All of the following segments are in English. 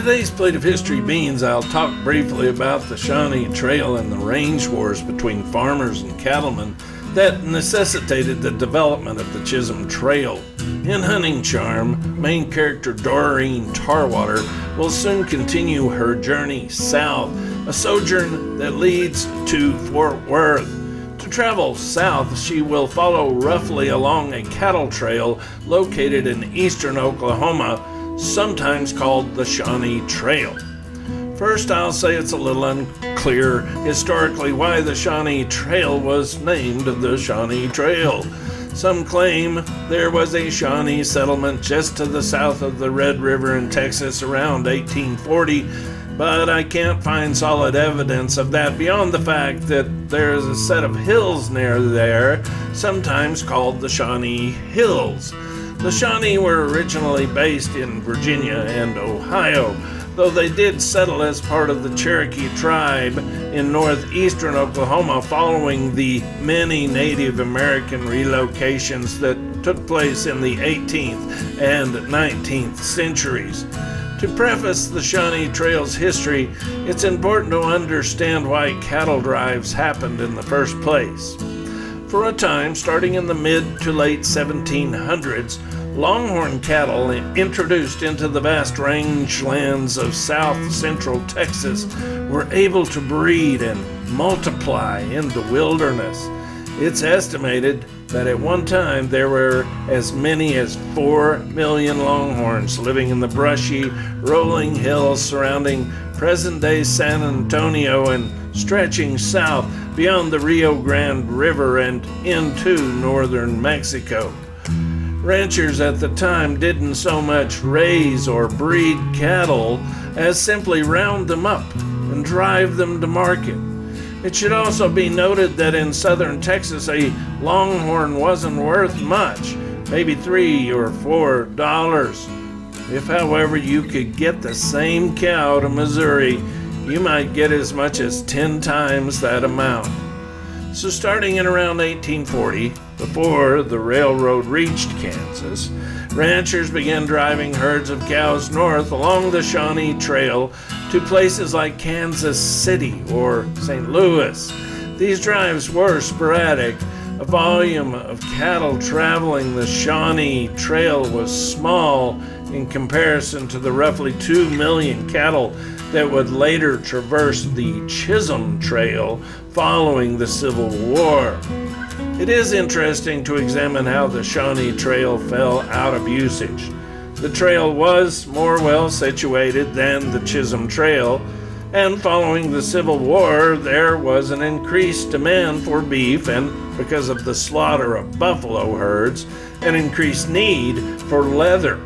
today's plate of history beans, I'll talk briefly about the Shawnee Trail and the range wars between farmers and cattlemen that necessitated the development of the Chisholm Trail. In Hunting Charm, main character Doreen Tarwater will soon continue her journey south, a sojourn that leads to Fort Worth. To travel south, she will follow roughly along a cattle trail located in eastern Oklahoma, sometimes called the Shawnee Trail. First, I'll say it's a little unclear historically why the Shawnee Trail was named the Shawnee Trail. Some claim there was a Shawnee settlement just to the south of the Red River in Texas around 1840, but I can't find solid evidence of that beyond the fact that there is a set of hills near there, sometimes called the Shawnee Hills. The Shawnee were originally based in Virginia and Ohio, though they did settle as part of the Cherokee tribe in northeastern Oklahoma following the many Native American relocations that took place in the 18th and 19th centuries. To preface the Shawnee Trail's history, it's important to understand why cattle drives happened in the first place. For a time, starting in the mid to late 1700s, longhorn cattle introduced into the vast rangelands of south central Texas were able to breed and multiply in the wilderness. It's estimated that at one time there were as many as 4 million longhorns living in the brushy, rolling hills surrounding present-day San Antonio and stretching south beyond the Rio Grande River and into northern Mexico. Ranchers at the time didn't so much raise or breed cattle as simply round them up and drive them to market. It should also be noted that in southern Texas, a longhorn wasn't worth much, maybe $3 or $4. If, however, you could get the same cow to Missouri, you might get as much as 10 times that amount. So starting in around 1840, before the railroad reached Kansas, ranchers began driving herds of cows north along the Shawnee Trail to places like Kansas City or St. Louis. These drives were sporadic. A volume of cattle traveling the Shawnee Trail was small in comparison to the roughly 2 million cattle that would later traverse the Chisholm Trail following the Civil War. It is interesting to examine how the Shawnee Trail fell out of usage. The trail was more well situated than the Chisholm Trail, and following the Civil War, there was an increased demand for beef, and because of the slaughter of buffalo herds, an increased need for leather.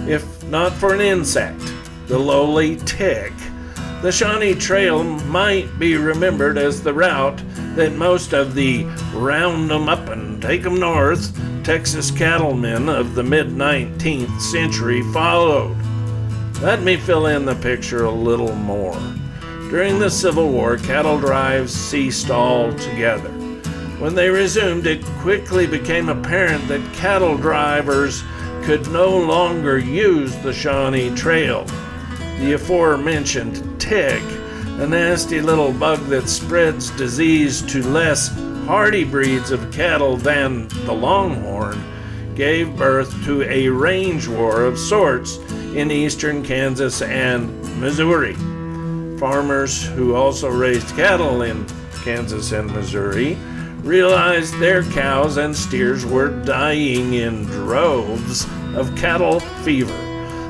If not for an insect, the lowly tick, the Shawnee Trail might be remembered as the route that most of the round 'em up and take 'em north Texas cattlemen of the mid-19th century followed. Let me fill in the picture a little more. During the Civil War, cattle drives ceased altogether. When they resumed, it quickly became apparent that cattle drivers could no longer use the Shawnee Trail. The aforementioned tick, a nasty little bug that spreads disease to less hardy breeds of cattle than the longhorn, gave birth to a range war of sorts in eastern Kansas and Missouri. Farmers who also raised cattle in Kansas and Missouri realized their cows and steers were dying in droves of cattle fever.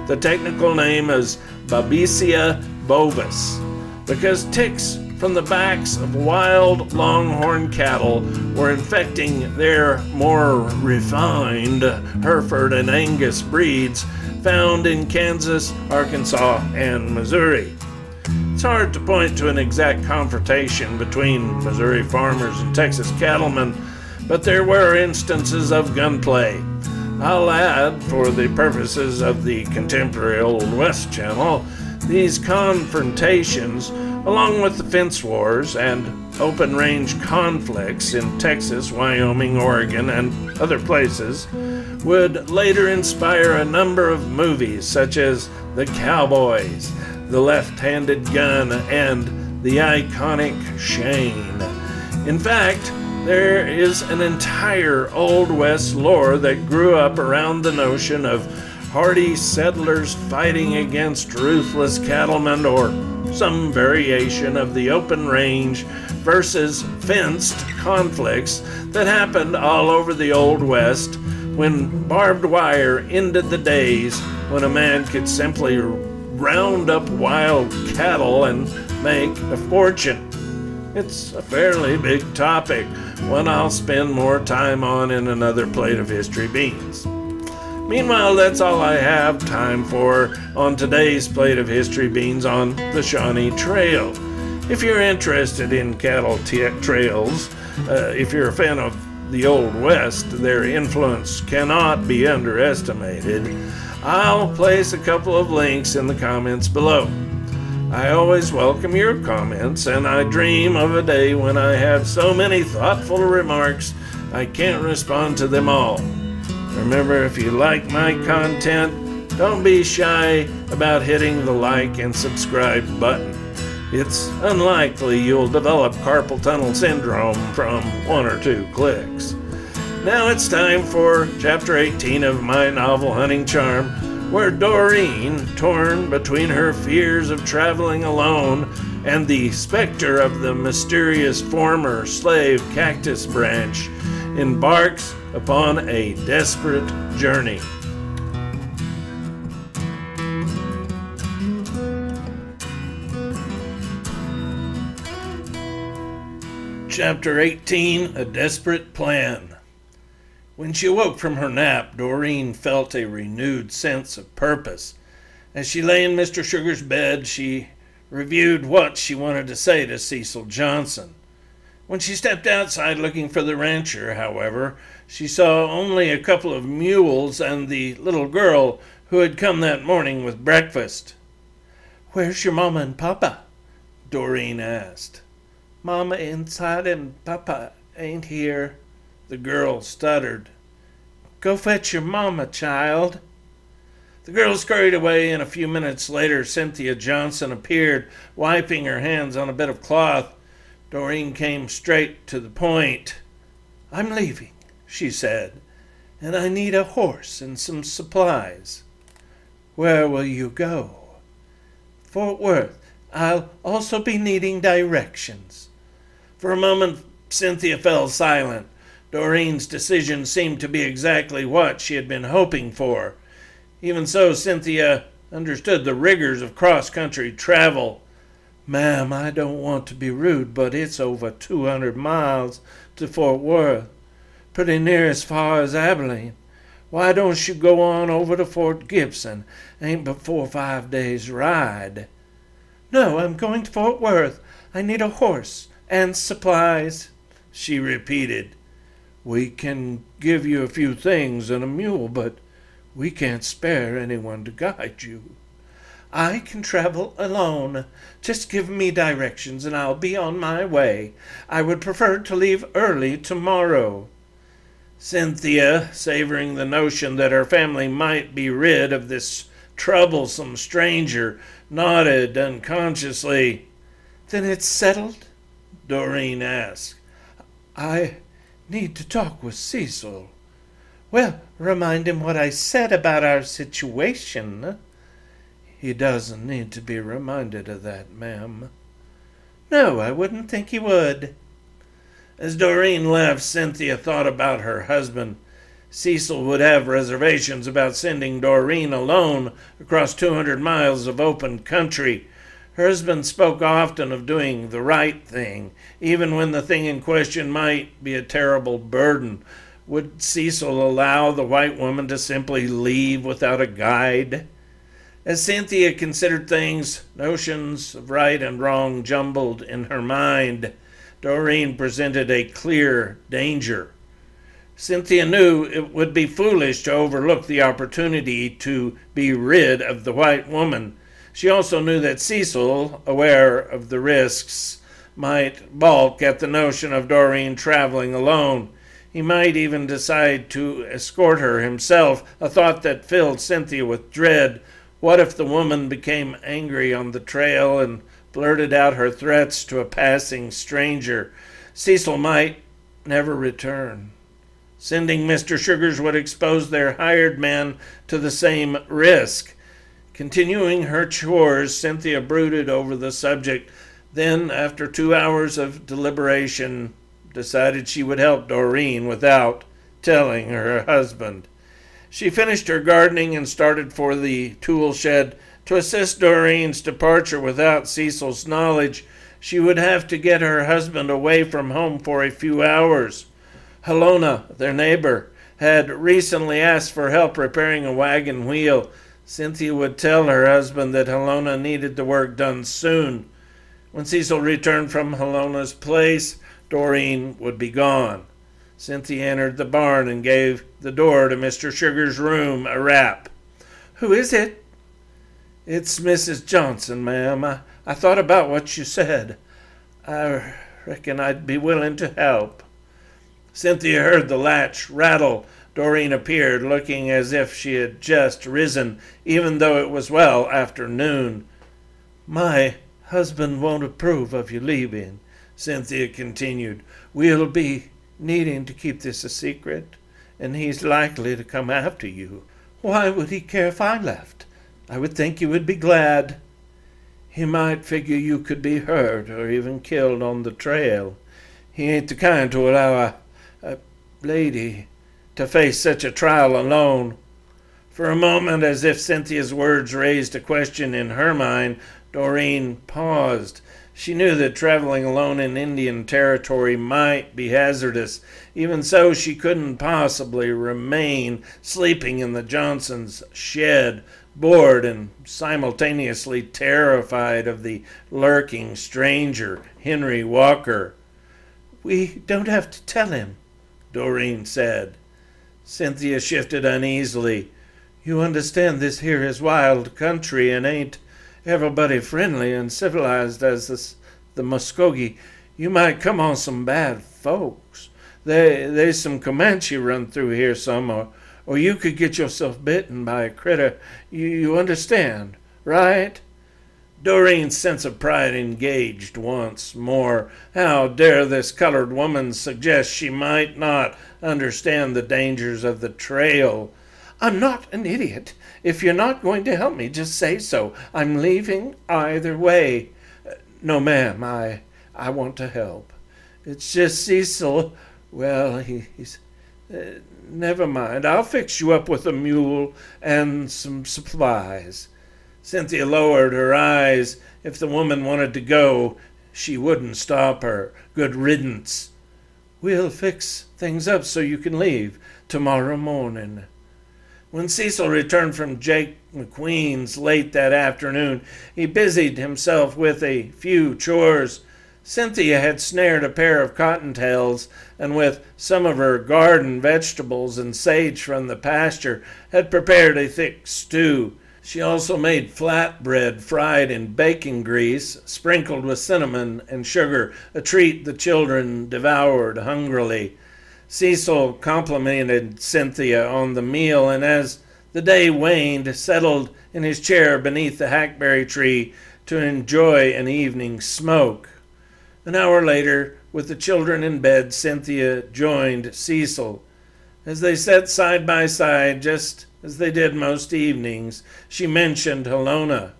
The technical name is Babesia bovis, because ticks from the backs of wild longhorn cattle were infecting their more refined Hereford and Angus breeds found in Kansas, Arkansas, and Missouri. It's hard to point to an exact confrontation between Missouri farmers and Texas cattlemen, but there were instances of gunplay. I'll add, for the purposes of the contemporary Old West channel, these confrontations, along with the fence wars and open range conflicts in Texas, Wyoming, Oregon, and other places would later inspire a number of movies such as The Cowboys, The Left-Handed Gun, and the iconic Shane. In fact, there is an entire Old West lore that grew up around the notion of hardy settlers fighting against ruthless cattlemen, or some variation of the open range versus fenced conflicts that happened all over the Old West when barbed wire ended the days when a man could simply round up wild cattle and make a fortune. It's a fairly big topic, one I'll spend more time on in another plate of history beans. Meanwhile, that's all I have time for on today's plate of history beans on the Shawnee Trail. If you're interested in cattle trails, if you're a fan of the Old West, their influence cannot be underestimated. I'll place a couple of links in the comments below. I always welcome your comments, and I dream of a day when I have so many thoughtful remarks I can't respond to them all. Remember, if you like my content, don't be shy about hitting the like and subscribe button. It's unlikely you'll develop carpal tunnel syndrome from 1 or 2 clicks. Now it's time for Chapter 18 of my novel Hunting Charm, where Doreen, torn between her fears of traveling alone and the specter of the mysterious former slave Cactus Branch, embarks upon a desperate journey. Chapter 18, A Desperate Plan. When she awoke from her nap, Doreen felt a renewed sense of purpose. As she lay in Mr. Sugar's bed, she reviewed what she wanted to say to Cecil Johnson. When she stepped outside looking for the rancher, however, she saw only a couple of mules and the little girl who had come that morning with breakfast. "Where's your mama and papa?" Doreen asked. "Mama inside and papa ain't here," the girl stuttered. "Go fetch your mama, child." The girl scurried away, and a few minutes later Cynthia Johnson appeared, wiping her hands on a bit of cloth. Doreen came straight to the point. "I'm leaving," she said, "and I need a horse and some supplies." "Where will you go?" "Fort Worth. I'll also be needing directions." For a moment Cynthia fell silent. Doreen's decision seemed to be exactly what she had been hoping for. Even so, Cynthia understood the rigors of cross-country travel. "Ma'am, I don't want to be rude, but it's over 200 miles to Fort Worth. Pretty near as far as Abilene. Why don't you go on over to Fort Gibson? Ain't but 4 or 5 days' ride." "No, I'm going to Fort Worth. I need a horse and supplies," she repeated. "We can give you a few things and a mule, but we can't spare anyone to guide you." "I can travel alone. Just give me directions and I'll be on my way. I would prefer to leave early tomorrow." Cynthia, savoring the notion that her family might be rid of this troublesome stranger, nodded unconsciously. "Then it's settled?" Doreen asked. "I need to talk with Cecil." "Well, remind him what I said about our situation." "He doesn't need to be reminded of that, ma'am." "No, I wouldn't think he would." As Doreen left, Cynthia thought about her husband. Cecil would have reservations about sending Doreen alone across 200 miles of open country. Her husband spoke often of doing the right thing, even when the thing in question might be a terrible burden. Would Cecil allow the white woman to simply leave without a guide? As Cynthia considered things, notions of right and wrong jumbled in her mind. Doreen presented a clear danger. Cynthia knew it would be foolish to overlook the opportunity to be rid of the white woman. She also knew that Cecil, aware of the risks, might balk at the notion of Doreen traveling alone. He might even decide to escort her himself, a thought that filled Cynthia with dread. What if the woman became angry on the trail and blurted out her threats to a passing stranger? Cecil might never return. Sending Mr. Sugars would expose their hired man to the same risk. Continuing her chores, Cynthia brooded over the subject. Then, after 2 hours of deliberation, decided she would help Doreen without telling her husband. She finished her gardening and started for the tool shed. To assist Doreen's departure without Cecil's knowledge, she would have to get her husband away from home for a few hours. Helona, their neighbor, had recently asked for help repairing a wagon wheel. Cynthia would tell her husband that Helona needed the work done soon. When Cecil returned from Helona's place, Doreen would be gone. Cynthia entered the barn and gave the door to Mr. Sugar's room a rap. "Who is it?" "It's Mrs. Johnson, ma'am. I thought about what you said. I reckon I'd be willing to help." Cynthia heard the latch rattle. Doreen appeared, looking as if she had just risen, even though it was well after noon. "My husband won't approve of you leaving," Cynthia continued. "We'll be needing to keep this a secret, and he's likely to come after you." "Why would he care if I left? I would think you would be glad." "He might figure you could be hurt or even killed on the trail. He ain't the kind to allow a lady to face such a trial alone." For a moment, as if Cynthia's words raised a question in her mind, Doreen paused. She knew that traveling alone in Indian territory might be hazardous. Even so, she couldn't possibly remain sleeping in the Johnsons' shed, bored and simultaneously terrified of the lurking stranger, Henry Walker. "We don't have to tell him," Doreen said. Cynthia shifted uneasily. "You understand this here is wild country and ain't everybody friendly and civilized as the Muskogee. You might come on some bad folks. There's some Comanche run through here some, or you could get yourself bitten by a critter. You understand, right?" Doreen's sense of pride engaged once more. How dare this colored woman suggest she might not understand the dangers of the trail? "I'm not an idiot. If you're not going to help me, just say so. I'm leaving either way." "No, ma'am, I want to help. It's just Cecil. Well, he's... never mind. I'll fix you up with a mule and some supplies." Cynthia lowered her eyes. If the woman wanted to go, she wouldn't stop her. Good riddance. "We'll fix things up so you can leave tomorrow morning." When Cecil returned from Jake McQueen's late that afternoon, he busied himself with a few chores. Cynthia had snared a pair of cottontails, and with some of her garden vegetables and sage from the pasture, had prepared a thick stew. She also made flatbread fried in bacon grease, sprinkled with cinnamon and sugar, a treat the children devoured hungrily. Cecil complimented Cynthia on the meal, and as the day waned, settled in his chair beneath the hackberry tree to enjoy an evening smoke. An hour later, with the children in bed, Cynthia joined Cecil. As they sat side by side, just as they did most evenings, she mentioned Helona.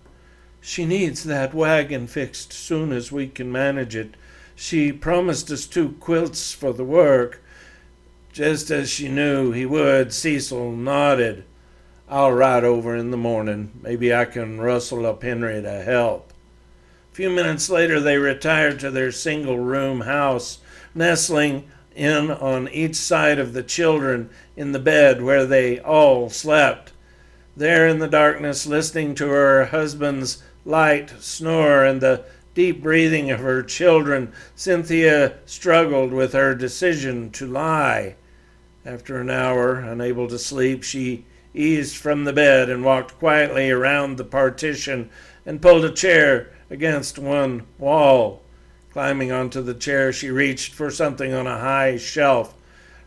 "She needs that wagon fixed soon as we can manage it. She promised us 2 quilts for the work." Just as she knew he would, Cecil nodded. "I'll ride over in the morning. Maybe I can rustle up Henry to help." A few minutes later they retired to their single-room house, nestling in on each side of the children in the bed where they all slept. There in the darkness, listening to her husband's light snore and the deep breathing of her children, Cynthia struggled with her decision to lie. After an hour, unable to sleep, she eased from the bed and walked quietly around the partition and pulled a chair against one wall. Climbing onto the chair, she reached for something on a high shelf.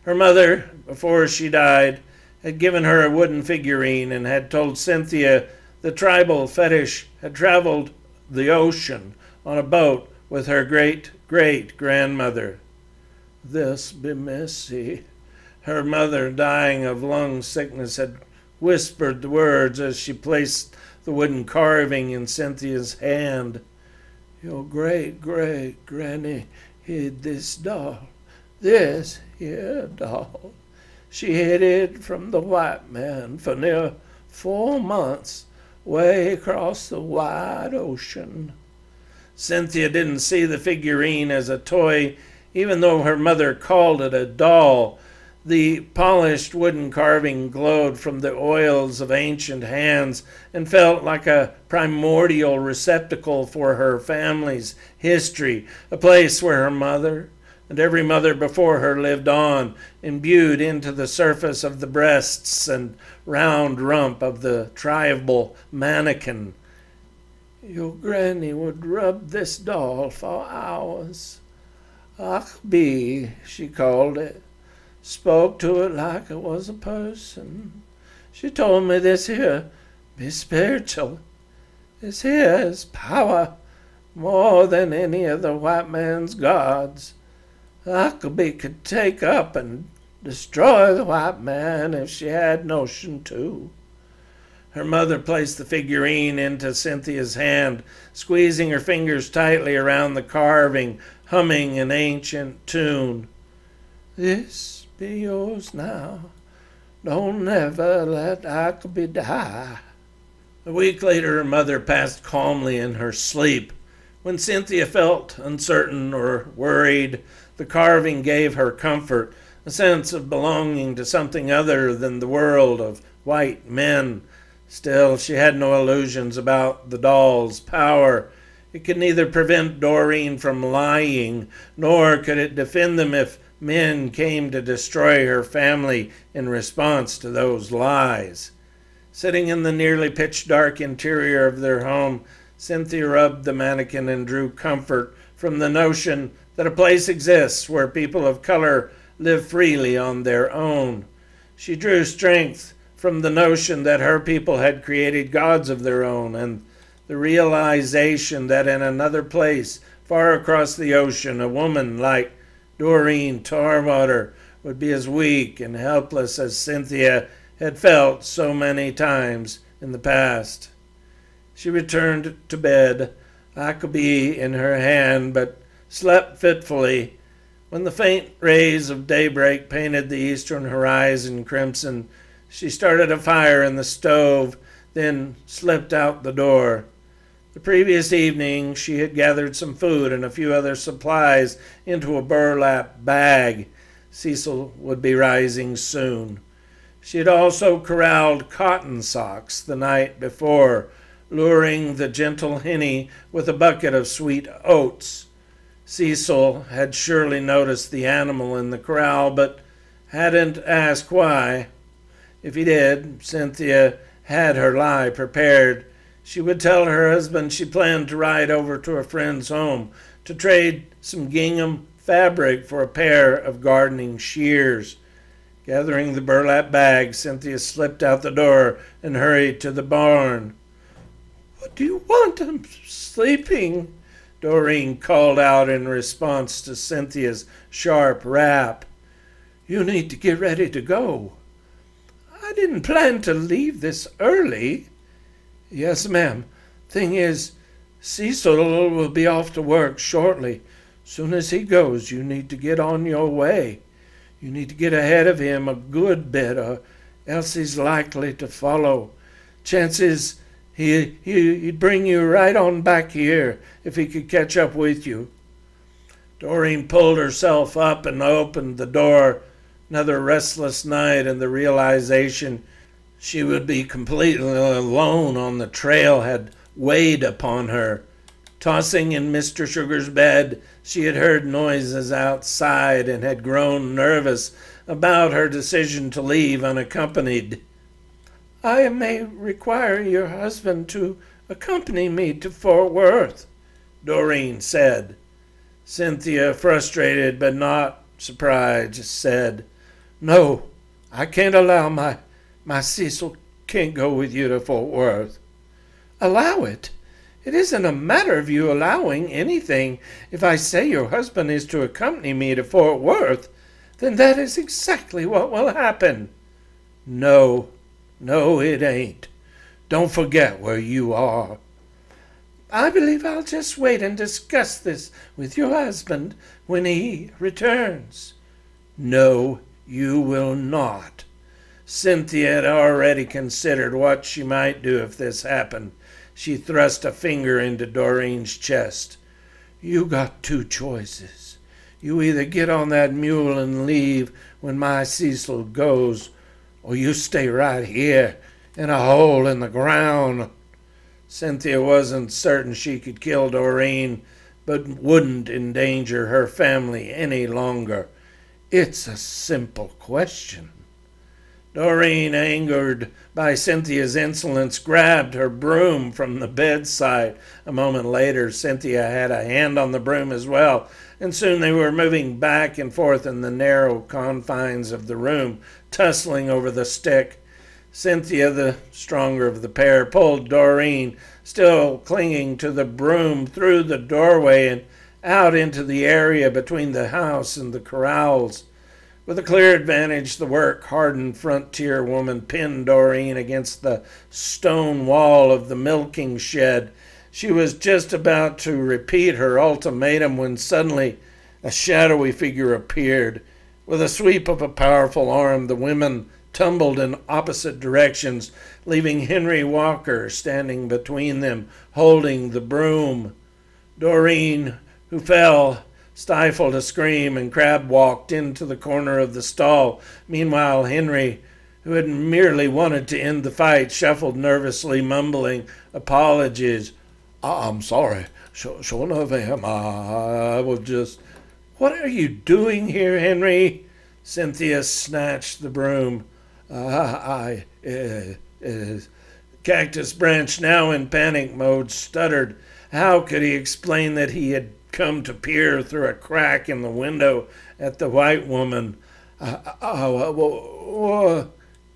Her mother, before she died, had given her a wooden figurine and had told Cynthia the tribal fetish had traveled the ocean on a boat with her great-great-grandmother. "This be Missy." Her mother, dying of lung sickness, had whispered the words as she placed the wooden carving in Cynthia's hand. "Your great-great-granny hid this doll, this here doll. She hid it from the white man for near 4 months, way across the wide ocean." Cynthia didn't see the figurine as a toy, even though her mother called it a doll. The polished wooden carving glowed from the oils of ancient hands and felt like a primordial receptacle for her family's history, a place where her mother and every mother before her lived on, imbued into the surface of the breasts and round rump of the tribal mannequin. "Your granny would rub this doll for hours. Achbi, she called it. Spoke to it like it was a person. She told me this here be spiritual. This here is power, more than any of the white man's gods. Achbi could take up and destroy the white man if she had notion to." Her mother placed the figurine into Cynthia's hand, squeezing her fingers tightly around the carving, humming an ancient tune. "This be yours now. Don't never let Achbi die." A week later, her mother passed calmly in her sleep. When Cynthia felt uncertain or worried, the carving gave her comfort, a sense of belonging to something other than the world of white men. Still, she had no illusions about the doll's power. It could neither prevent Doreen from lying, nor could it defend them if men came to destroy her family in response to those lies. Sitting in the nearly pitch-dark interior of their home, Cynthia rubbed the mannequin and drew comfort from the notion that a place exists where people of color live freely on their own. She drew strength from the notion that her people had created gods of their own, and the realization that in another place, far across the ocean, a woman like Doreen Tarwater would be as weak and helpless as Cynthia had felt so many times in the past. She returned to bed, Achbi in her hand, but slept fitfully. When the faint rays of daybreak painted the eastern horizon crimson, she started a fire in the stove, then slipped out the door. The previous evening she had gathered some food and a few other supplies into a burlap bag. Cecil would be rising soon. She had also corralled cotton socks the night before, luring the gentle Henny with a bucket of sweet oats. Cecil had surely noticed the animal in the corral, but hadn't asked why. If he did, Cynthia had her lie prepared. She would tell her husband she planned to ride over to a friend's home to trade some gingham fabric for a pair of gardening shears. Gathering the burlap bag, Cynthia slipped out the door and hurried to the barn. "What do you want? I'm sleeping," Doreen called out in response to Cynthia's sharp rap. "You need to get ready to go." "I didn't plan to leave this early." "Yes, ma'am. Thing is, Cecil will be off to work shortly. Soon as he goes, you need to get on your way. You need to get ahead of him a good bit, or else he's likely to follow. Chances he'd bring you right on back here if he could catch up with you." Doreen pulled herself up and opened the door. Another restless night and the realization she would be completely alone on the trail had weighed upon her. Tossing in Mr. Sugar's bed, she had heard noises outside and had grown nervous about her decision to leave unaccompanied. "I may require your husband to accompany me to Fort Worth," Doreen said. Cynthia, frustrated but not surprised, said, "No, I can't allow my Cecil can't go with you to Fort Worth." "Allow it? It isn't a matter of you allowing anything. If I say your husband is to accompany me to Fort Worth, then that is exactly what will happen." No, it ain't. Don't forget where you are." "I believe I'll just wait and discuss this with your husband when he returns." "No, you will not." Cynthia had already considered what she might do if this happened. She thrust a finger into Doreen's chest. "You got two choices. You either get on that mule and leave when my Cecil goes, or you stay right here in a hole in the ground." Cynthia wasn't certain she could kill Doreen, but wouldn't endanger her family any longer. It's a simple question. Doreen, angered by Cynthia's insolence, grabbed her broom from the bedside. A moment later, Cynthia had a hand on the broom as well, and soon they were moving back and forth in the narrow confines of the room, tussling over the stick. Cynthia, the stronger of the pair, pulled Doreen, still clinging to the broom, through the doorway and out into the area between the house and the corrals. With a clear advantage, the work-hardened frontier woman pinned Doreen against the stone wall of the milking shed. She was just about to repeat her ultimatum when suddenly a shadowy figure appeared. With a sweep of a powerful arm, the women tumbled in opposite directions, leaving Henry Walker standing between them, holding the broom. Doreen, who fell, stifled a scream and crab-walked into the corner of the stall. Meanwhile, Henry, who had merely wanted to end the fight, shuffled nervously, mumbling apologies. "I'm sorry. Sure enough, I was just—" "What are you doing here, Henry?" Cynthia snatched the broom. Cactus Branch, now in panic mode, stuttered. How could he explain that he had come to peer through a crack in the window at the white woman?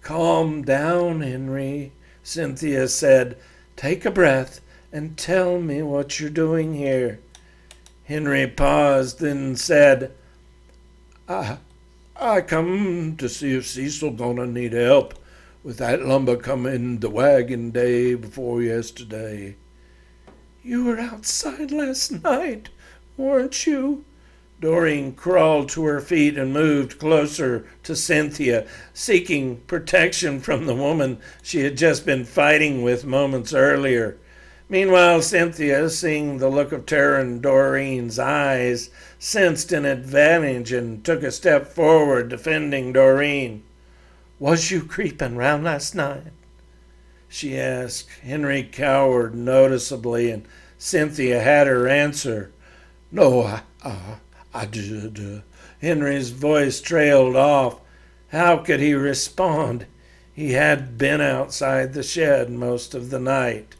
"Calm down, Henry," Cynthia said. "Take a breath and tell me what you're doing here." Henry paused, then said, I come to see if Cecil gonna need help with that lumber coming the wagon day before yesterday." "You were outside last night, weren't you?" Doreen crawled to her feet and moved closer to Cynthia, seeking protection from the woman she had just been fighting with moments earlier. Meanwhile, Cynthia, seeing the look of terror in Doreen's eyes, sensed an advantage and took a step forward, defending Doreen. "Was you creeping round last night?" she asked. Henry cowered noticeably, and Cynthia had her answer. "No, I did." Henry's voice trailed off. How could he respond? He had been outside the shed most of the night.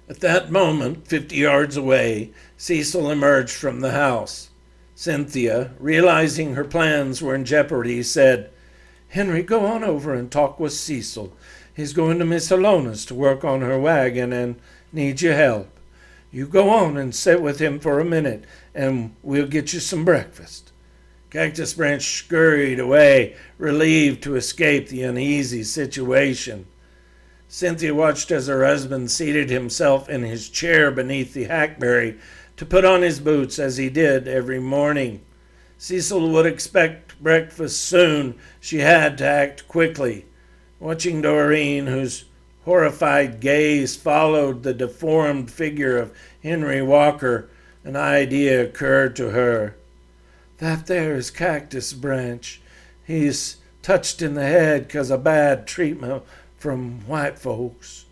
At that moment, 50 yards away, Cecil emerged from the house. Cynthia, realizing her plans were in jeopardy, said, "Henry, go on over and talk with Cecil. He's going to Miss Alona's to work on her wagon and needs your help. You go on and sit with him for a minute, and we'll get you some breakfast." Cactus Branch scurried away, relieved to escape the uneasy situation. Cynthia watched as her husband seated himself in his chair beneath the hackberry to put on his boots as he did every morning. Cecil would expect breakfast soon. She had to act quickly. Watching Doreen, whose horrified gaze followed the deformed figure of Henry Walker, an idea occurred to her. "That there is Cactus Branch. He's touched in the head 'cause of bad treatment from white folks."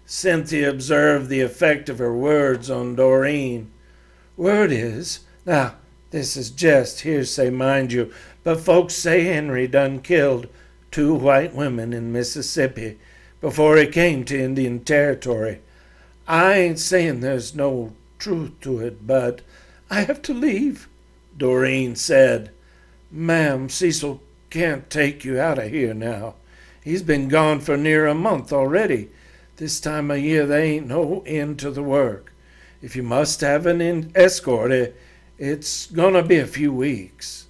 Cynthia observed the effect of her words on Doreen. "Word is, now this is just hearsay, mind you, but folks say Henry done killed 2 white women in Mississippi before he came to Indian Territory. I ain't saying there's no truth to it, but I have to leave. Doreen said. "Ma'am, Cecil can't take you out of here now. He's been gone for near a month already. This time of year there ain't no end to the work. If you must have an escort, it's gonna be a few weeks."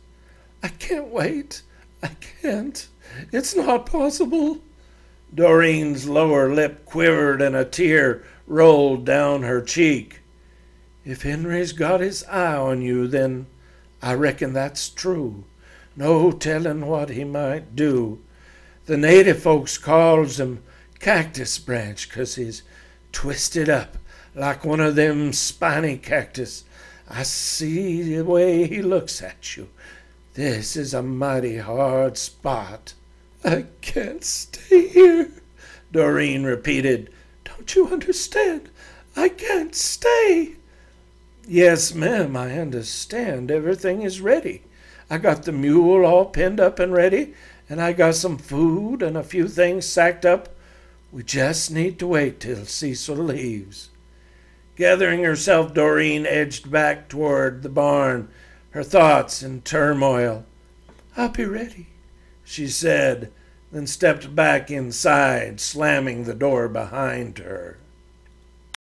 "I can't wait. I can't. It's not possible." Doreen's lower lip quivered and a tear rolled down her cheek. "If Henry's got his eye on you, then I reckon that's true. No telling what he might do. The native folks calls him Cactus Branch 'cause he's twisted up like one of them spiny cactus. I see the way he looks at you. This is a mighty hard spot." "I can't stay here," Doreen repeated. "Don't you understand? I can't stay." "Yes, ma'am, I understand. Everything is ready. I got the mule all pinned up and ready, and I got some food and a few things sacked up. We just need to wait till Cecil leaves." Gathering herself, Doreen edged back toward the barn, her thoughts in turmoil. "I'll be ready," she said, then stepped back inside, slamming the door behind her.